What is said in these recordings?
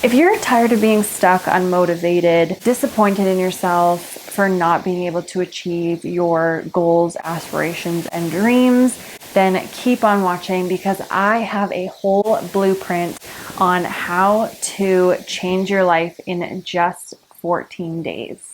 If you're tired of being stuck, unmotivated, disappointed in yourself for not being able to achieve your goals, aspirations, and dreams, then keep on watching because I have a whole blueprint on how to change your life in just 14 days.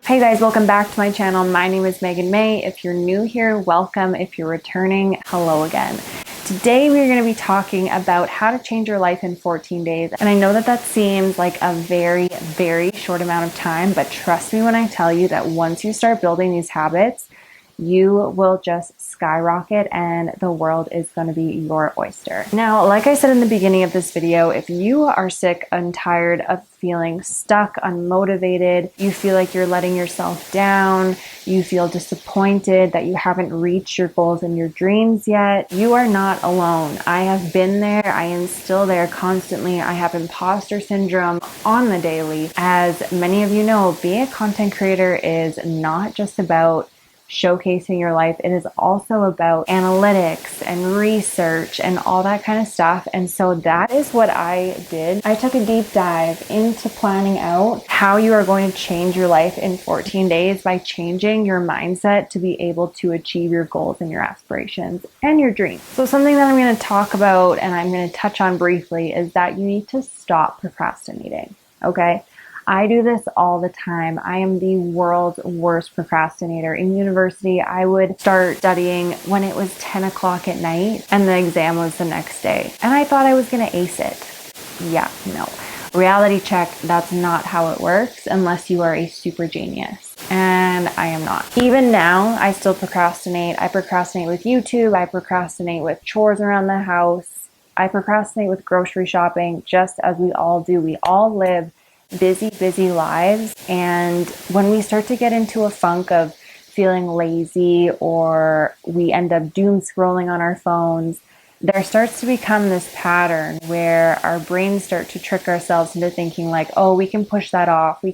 Hey guys, welcome back to my channel. My name is Megan May. If you're new here, welcome. If you're returning, hello again. Today we're going to be talking about how to change your life in 14 days. And I know that seems like a very, very short amount of time, but trust me when I tell you that once you start building these habits, you will just skyrocket and the world is going to be your oyster. Now, like I said in the beginning of this video, if you are sick and tired of feeling stuck, unmotivated, you feel like you're letting yourself down, you feel disappointed that you haven't reached your goals and your dreams yet, you are not alone. I have been there. I am still there constantly. I have imposter syndrome on the daily. As many of you know, being a content creator is not just about showcasing your life. It is also about analytics and research and all that kind of stuff. And so that is what I did. I took a deep dive into planning out how you are going to change your life in 14 days by changing your mindset to be able to achieve your goals and your aspirations and your dreams. So something that I'm going to talk about and I'm going to touch on briefly is that you need to stop procrastinating. Okay? I do this all the time. I am the world's worst procrastinator. In university, I would start studying when it was 10 o'clock at night and the exam was the next day. And I thought I was going to ace it. Yeah, no. Reality check, that's not how it works unless you are a super genius. And I am not. Even now, I still procrastinate. I procrastinate with YouTube. I procrastinate with chores around the house. I procrastinate with grocery shopping, just as we all do. We all live busy lives, and when we start to get into a funk of feeling lazy or we end up doom scrolling on our phones, there starts to become this pattern where our brains start to trick ourselves into thinking like, oh, we can push that off, we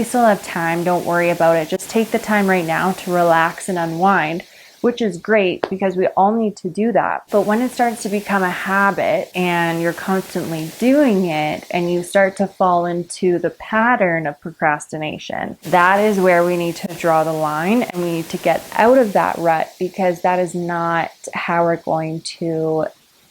still have time, don't worry about it, just take the time right now to relax and unwind, which is great because we all need to do that. But when it starts to become a habit and you're constantly doing it and you start to fall into the pattern of procrastination, that is where we need to draw the line and we need to get out of that rut because that is not how we're going to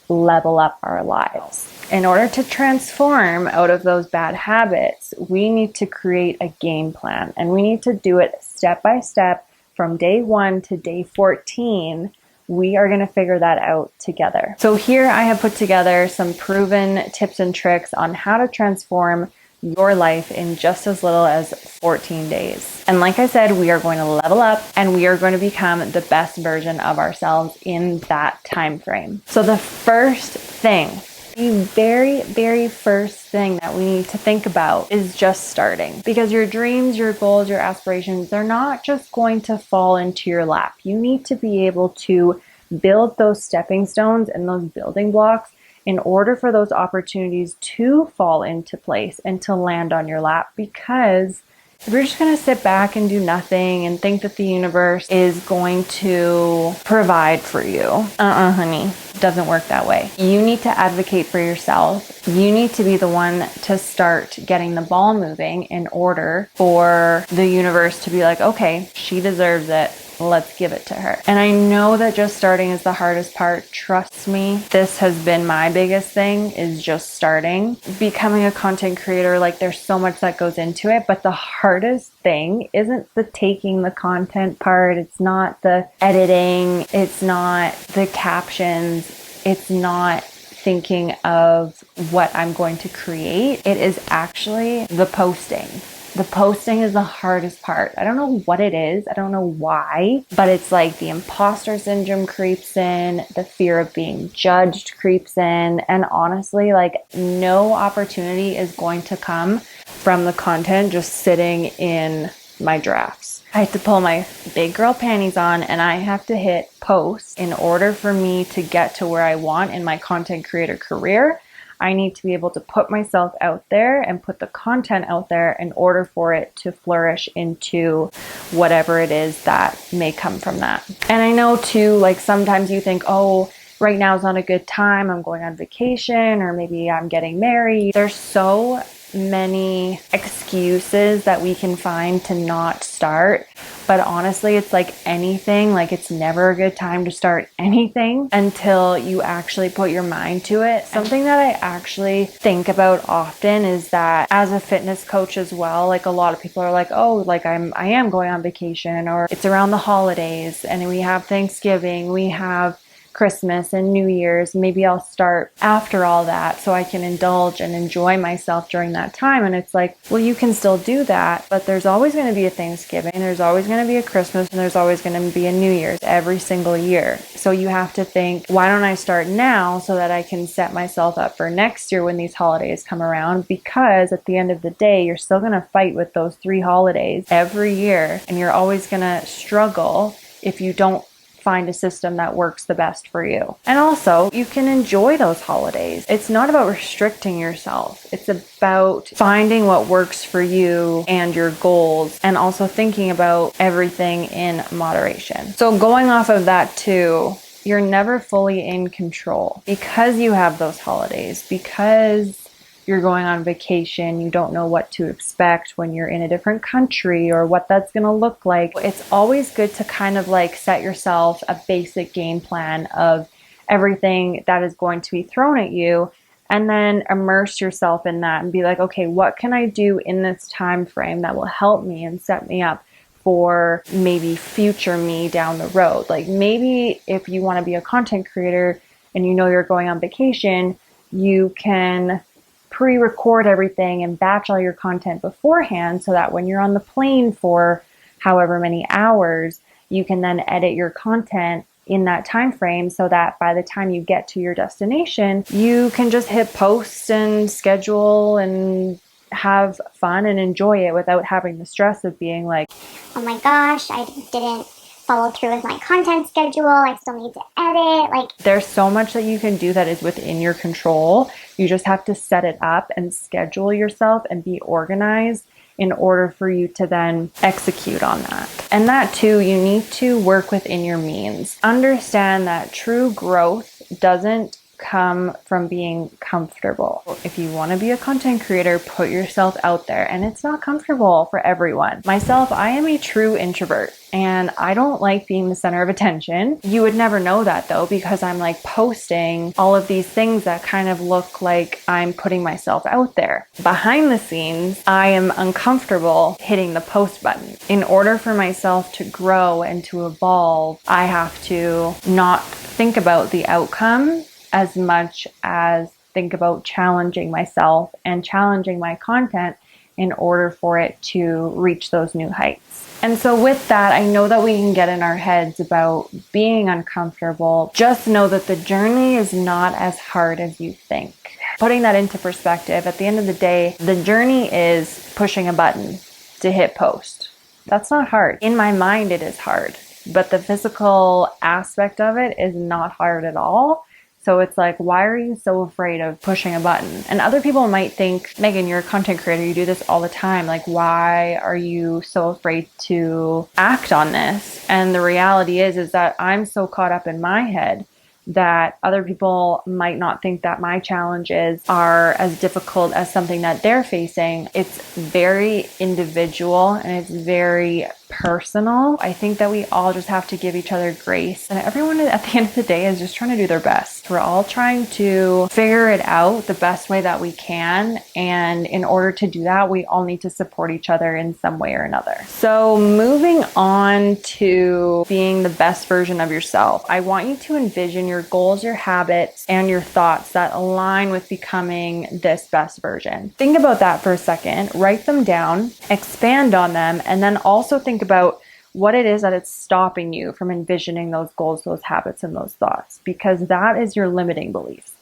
level up our lives. In order to transform out of those bad habits, we need to create a game plan and we need to do it step by step. From day 1 to day 14, we are going to figure that out together. So here I have put together some proven tips and tricks on how to transform your life in just as little as 14 days. And like I said, we are going to level up and we are going to become the best version of ourselves in that time frame. So the first thing, the very first thing that we need to think about is just starting. Because your dreams, your goals, your aspirations, they're not just going to fall into your lap. You need to be able to build those stepping stones and those building blocks in order for those opportunities to fall into place and to land on your lap. Because if you're just going to sit back and do nothing and think that the universe is going to provide for you, honey, it doesn't work that way. You need to advocate for yourself. You need to be the one to start getting the ball moving in order for the universe to be like, okay, she deserves it. Let's give it to her. And I know that just starting is the hardest part. Trust me, this has been my biggest thing, is just starting. Becoming a content creator, like there's so much that goes into it, but the hardest thing isn't the taking the content part. It's not the editing. It's not the captions. It's not thinking of what I'm going to create. It is actually the posting. The posting is the hardest part. I don't know what it is. I don't know why, but it's like the imposter syndrome creeps in, the fear of being judged creeps in, and honestly, like no opportunity is going to come from the content just sitting in my drafts. I have to pull my big girl panties on and I have to hit post in order for me to get to where I want in my content creator career. I need to be able to put myself out there and put the content out there in order for it to flourish into whatever it is that may come from that. And I know too, like sometimes you think, oh, right now is not a good time. I'm going on vacation, or maybe I'm getting married. There's so many excuses that we can find to not start. But honestly, it's like anything, like it's never a good time to start anything until you actually put your mind to it. Something that I actually think about often is that as a fitness coach as well, like a lot of people are like, oh, like I am going on vacation, or it's around the holidays and we have Thanksgiving, we have Christmas and New Year's. Maybe I'll start after all that so I can indulge and enjoy myself during that time. And it's like, well, you can still do that, but there's always going to be a Thanksgiving, there's always going to be a Christmas, and there's always going to be a New Year's every single year. So you have to think, why don't I start now so that I can set myself up for next year when these holidays come around? Because at the end of the day, you're still going to fight with those 3 holidays every year, and you're always going to struggle if you don't find a system that works the best for you. And also, you can enjoy those holidays. It's not about restricting yourself. It's about finding what works for you and your goals, and also thinking about everything in moderation. So going off of that too, you're never fully in control because you have those holidays, because you're going on vacation, you don't know what to expect when you're in a different country or what that's going to look like. It's always good to kind of like set yourself a basic game plan of everything that is going to be thrown at you, and then immerse yourself in that and be like, okay, what can I do in this time frame that will help me and set me up for maybe future me down the road? Like maybe if you want to be a content creator and you know you're going on vacation, you can pre-record everything and batch all your content beforehand so that when you're on the plane for however many hours, you can then edit your content in that time frame so that by the time you get to your destination, you can just hit post and schedule and have fun and enjoy it without having the stress of being like, oh my gosh, I didn't follow through with my content schedule, I still need to edit. Like, there's so much that you can do that is within your control. You just have to set it up and schedule yourself and be organized in order for you to then execute on that. And that too, you need to work within your means. Understand that true growth doesn't come from being comfortable. If you want to be a content creator, put yourself out there, and it's not comfortable for everyone. Myself, I am a true introvert and I don't like being the center of attention. You would never know that though, because I'm like posting all of these things that kind of look like I'm putting myself out there. Behind the scenes, I am uncomfortable hitting the post button. In order for myself to grow and to evolve, I have to not think about the outcome as much as think about challenging myself and challenging my content in order for it to reach those new heights. And so with that, I know that we can get in our heads about being uncomfortable. Just know that the journey is not as hard as you think. Putting that into perspective, at the end of the day, the journey is pushing a button to hit post. That's not hard. In my mind, it is hard, but the physical aspect of it is not hard at all. So it's like, why are you so afraid of pushing a button? And other people might think, Megan, you're a content creator, you do this all the time. Like, why are you so afraid to act on this? And the reality is that I'm so caught up in my head that other people might not think that my challenges are as difficult as something that they're facing. It's very individual and it's very personal. I think that we all just have to give each other grace, and everyone at the end of the day is just trying to do their best. We're all trying to figure it out the best way that we can, and in order to do that, we all need to support each other in some way or another. So moving on to being the best version of yourself, I want you to envision your goals, your habits, and your thoughts that align with becoming this best version. Think about that for a second, write them down, expand on them, and then also think about what it is that it's stopping you from envisioning those goals, those habits, and those thoughts, because that is your limiting beliefs.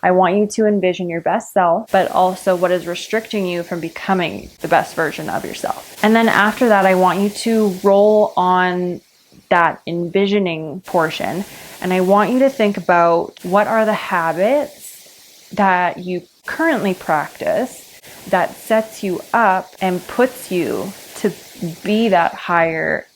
I want you to envision your best self, but also what is restricting you from becoming the best version of yourself. And then after that, I want you to roll on that envisioning portion, and I want you to think about what are the habits that you currently practice that sets you up and puts you to be that higher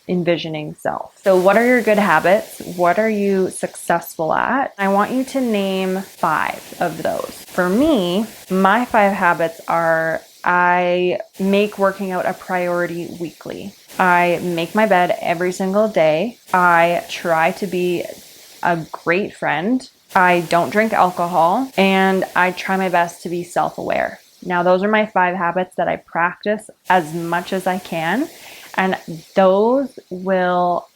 envisioning self. So what are your good habits? What are you successful at? I want you to name 5 of those. For me, my 5 habits are: I make working out a priority weekly. I make my bed every single day. I try to be a great friend. I don't drink alcohol, and I try my best to be self-aware. Now, those are my 5 habits that I practice as much as I can, and those will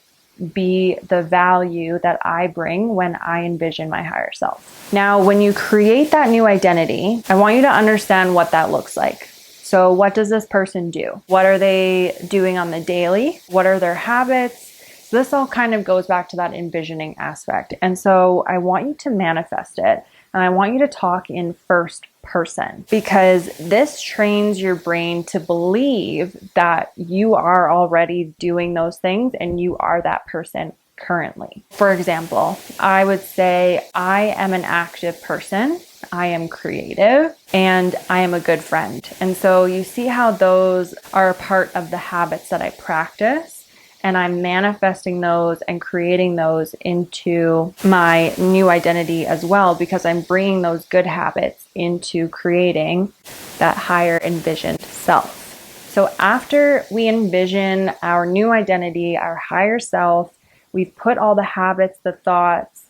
be the value that I bring when I envision my higher self. Now, when you create that new identity, I want you to understand what that looks like. So what does this person do? What are they doing on the daily? What are their habits? So this all kind of goes back to that envisioning aspect. And so I want you to manifest it. And I want you to talk in first person, because this trains your brain to believe that you are already doing those things and you are that person currently. For example, I would say I am an active person, I am creative, and I am a good friend. And so you see how those are a part of the habits that I practice. And I'm manifesting those and creating those into my new identity as well, because I'm bringing those good habits into creating that higher envisioned self. So after we envision our new identity, our higher self, we've put all the habits, the thoughts,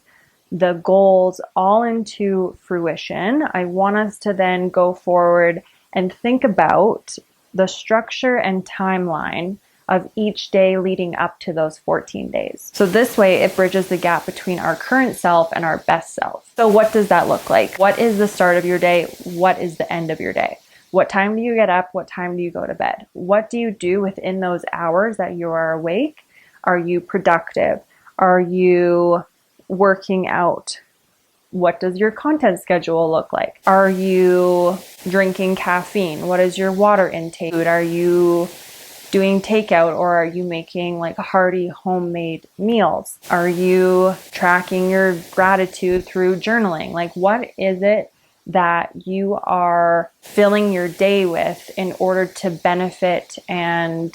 the goals all into fruition. I want us to then go forward and think about the structure and timeline of each day leading up to those 14 days. So this way it bridges the gap between our current self and our best self. So what does that look like? What is the start of your day? What is the end of your day? What time do you get up? What time do you go to bed? What do you do within those hours that you are awake? Are you productive? Are you working out? What does your content schedule look like? Are you drinking caffeine? What is your water intake? Are you doing takeout, or are you making like hearty homemade meals? Are you tracking your gratitude through journaling? Like, what is it that you are filling your day with in order to benefit and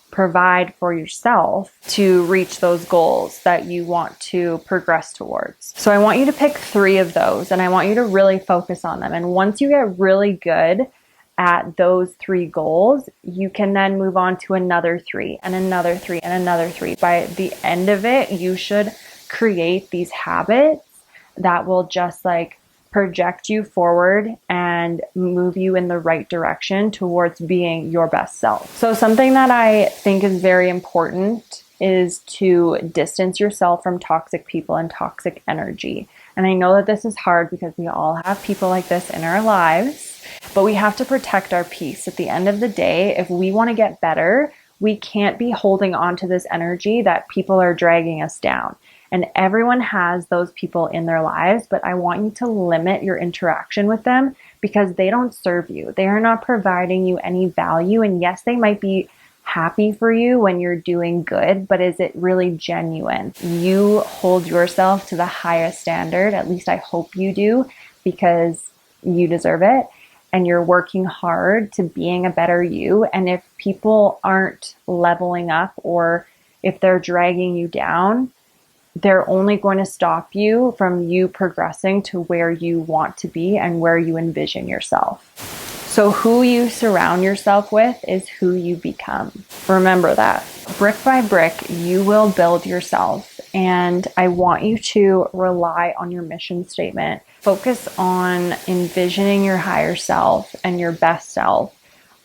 provide for yourself to reach those goals that you want to progress towards? So I want you to pick 3 of those, and I want you to really focus on them. And once you get really good at those 3 goals, you can then move on to another 3 and another 3 and another 3. By the end of it, you should create these habits that will just like project you forward and move you in the right direction towards being your best self. So something that I think is very important is to distance yourself from toxic people and toxic energy. And I know that this is hard because we all have people like this in our lives, but we have to protect our peace. At the end of the day, if we want to get better, we can't be holding on to this energy that people are dragging us down. And everyone has those people in their lives, but I want you to limit your interaction with them because they don't serve you. They are not providing you any value. And yes, they might be happy for you when you're doing good, but is it really genuine? You hold yourself to the highest standard, at least I hope you do, because you deserve it. And you're working hard to being a better you. And if people aren't leveling up, or if they're dragging you down, they're only going to stop you from you progressing to where you want to be and where you envision yourself. So who you surround yourself with is who you become. Remember that. Brick by brick, you will build yourself. And I want you to rely on your mission statement. Focus on envisioning your higher self and your best self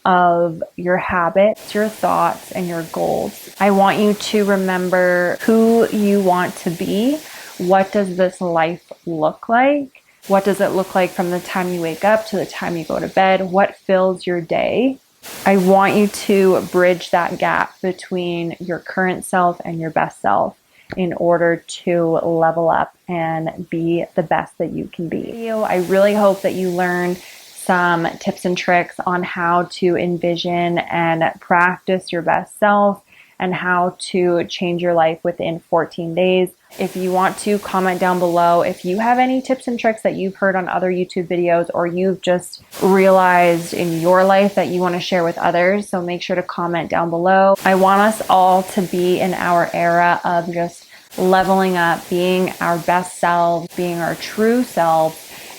of your habits, your thoughts, and your goals. I want you to remember who you want to be. What does this life look like? What does it look like from the time you wake up to the time you go to bed? What fills your day? I want you to bridge that gap between your current self and your best self in order to level up and be the best that you can be. I really hope that you learned some tips and tricks on how to envision and practice your best self and how to change your life within 14 days. If you want to, comment down below if you have any tips and tricks that you've heard on other YouTube videos or you've just realized in your life that you want to share with others. So make sure to comment down below. I want us all to be in our era of just leveling up, being our best selves, being our true selves,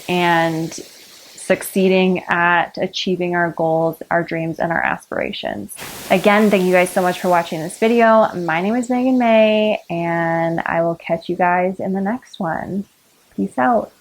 and succeeding at achieving our goals, our dreams, and our aspirations. Again, thank you guys so much for watching this video. My name is Megan May, and I will catch you guys in the next one. Peace out.